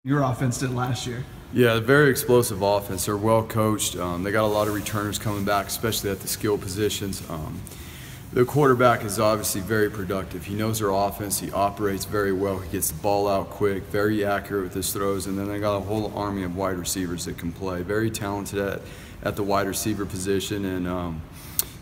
your offense did last year. Yeah, very explosive offense. They're well coached. They got a lot of returners coming back, especially at the skill positions. The quarterback is obviously very productive. He knows their offense. He operates very well. He gets the ball out quick, very accurate with his throws, and then they got a whole army of wide receivers that can play. Very talented at the wide receiver position, and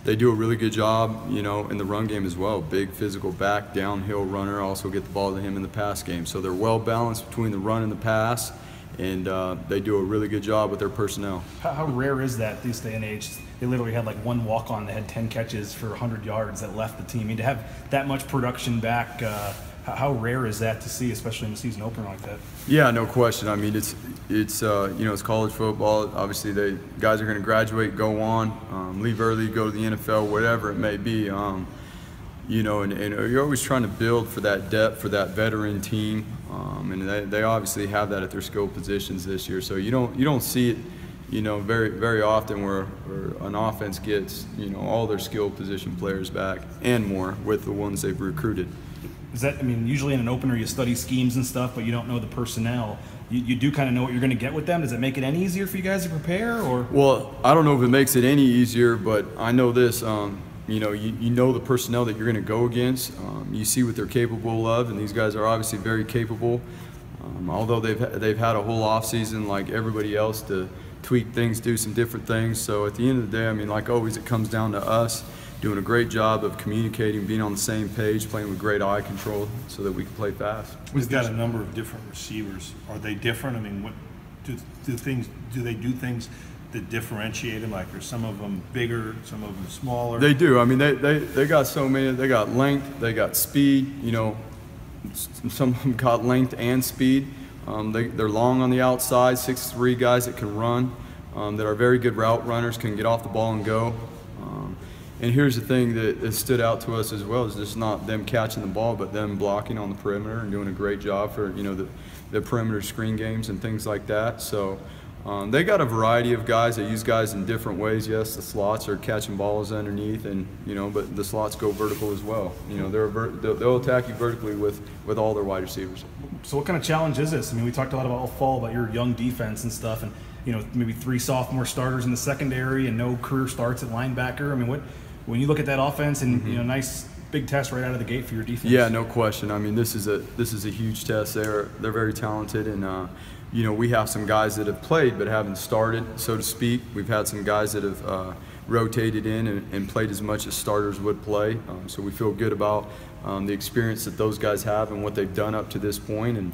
they do a really good job, in the run game as well. Big physical back, downhill runner, also get the ball to him in the pass game. So they're well balanced between the run and the pass, and they do a really good job with their personnel. How rare is that this day and age? They literally had like one walk-on that had 10 catches for 100 yards that left the team. I mean, to have that much production back, how rare is that to see, especially in the season opener like that? Yeah, no question. I mean, it's college football. Obviously, guys are going to graduate, go on, leave early, go to the NFL, whatever it may be. And you're always trying to build for that depth, for that veteran team, and they obviously have that at their skill positions this year. So you don't see it, very very often where an offense gets all their skill position players back and more with the ones they've recruited. Is that, usually in an opener you study schemes and stuff, but you don't know the personnel. You do kind of know what you're going to get with them. Does it make it any easier for you guys to prepare, or? Well, I don't know if it makes it any easier, but I know this. You know the personnel that you're going to go against. You see what they're capable of, and these guys are obviously very capable. Although they've had a whole off season like everybody else to tweak things, do some different things. So at the end of the day, like always, it comes down to us doing a great job of communicating, being on the same page, playing with great eye control so that we can play fast. We've got a number of different receivers. Are they different? What do they do things that differentiate them? Like, are some of them bigger, some of them smaller? They do. They got so many. They got length, they got speed. Some of them got length and speed. They're long on the outside, 6'3" guys that can run, that are very good route runners, can get off the ball and go. And here's the thing that stood out to us as well, is just not them catching the ball, but them blocking on the perimeter and doing a great job for the perimeter screen games and things like that. So they got a variety of guys. They use guys in different ways. Yes, the slots are catching balls underneath, and but the slots go vertical as well. They'll attack you vertically with all their wide receivers. So what kind of challenge is this? We talked a lot all fall about your young defense and stuff, and maybe 3 sophomore starters in the secondary and no career starts at linebacker. When you look at that offense and nice big test right out of the gate for your defense. Yeah, no question. This is a huge test. They're very talented, and we have some guys that have played but haven't started, so to speak. We've had some guys that have rotated in and played as much as starters would play. So we feel good about the experience that those guys have and what they've done up to this point. And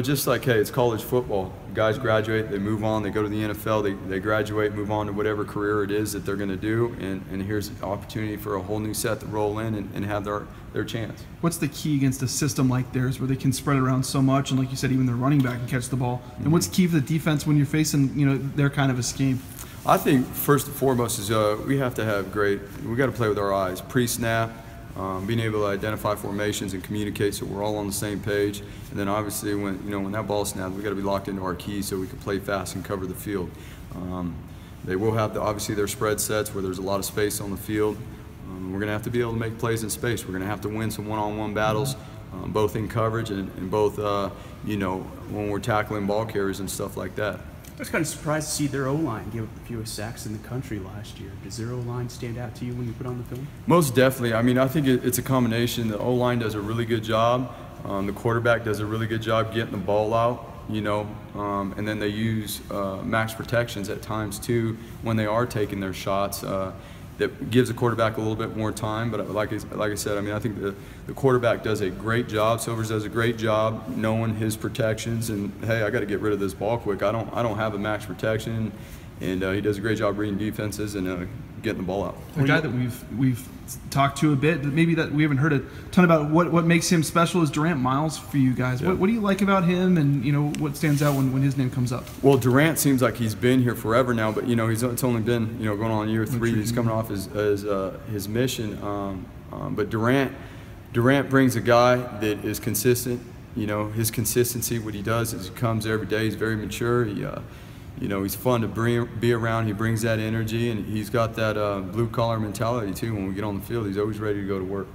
just like, hey, it's college football. Guys graduate, they move on, they go to the NFL, they graduate, move on to whatever career it is that they're going to do, and here's an opportunity for a whole new set to roll in and have their chance. What's the key against a system like theirs where they can spread it around so much, and like you said, even their running back can catch the ball? And what's key for the defense when you're facing their kind of a scheme? I think first and foremost is we have to have we got to play with our eyes, pre-snap. Being able to identify formations and communicate so we're all on the same page, and then obviously when that ball snaps, we got to be locked into our keys so we can play fast and cover the field. They will have obviously their spread sets where there's a lot of space on the field. We're going to have to be able to make plays in space. We're going to have to win some one-on-one battles, both in coverage and both when we're tackling ball carriers and stuff like that. I was kind of surprised to see their O-line give up the fewest sacks in the country last year. Does their O-line stand out to you when you put on the film? Most definitely. I think it's a combination. The O-line does a really good job. The quarterback does a really good job getting the ball out, and then they use max protections at times too when they are taking their shots. That gives the quarterback a little bit more time, but like I said, I think the quarterback does a great job. Silvers does a great job knowing his protections, and hey, I got to get rid of this ball quick. I don't have a max protection, and he does a great job reading defenses and getting the ball out. A guy that we've talked to a bit, maybe that we haven't heard a ton about what makes him special, is Durant Miles for you guys. Yeah. What do you like about him, and what stands out when his name comes up? Well, Durant seems like he's been here forever now, but it's only been going on year 3. He's coming off his mission, but Durant brings a guy that is consistent. His consistency, what he does is he comes every day. He's very mature. He's fun to be around. He brings that energy, and he's got that blue-collar mentality, too. When we get on the field, he's always ready to go to work.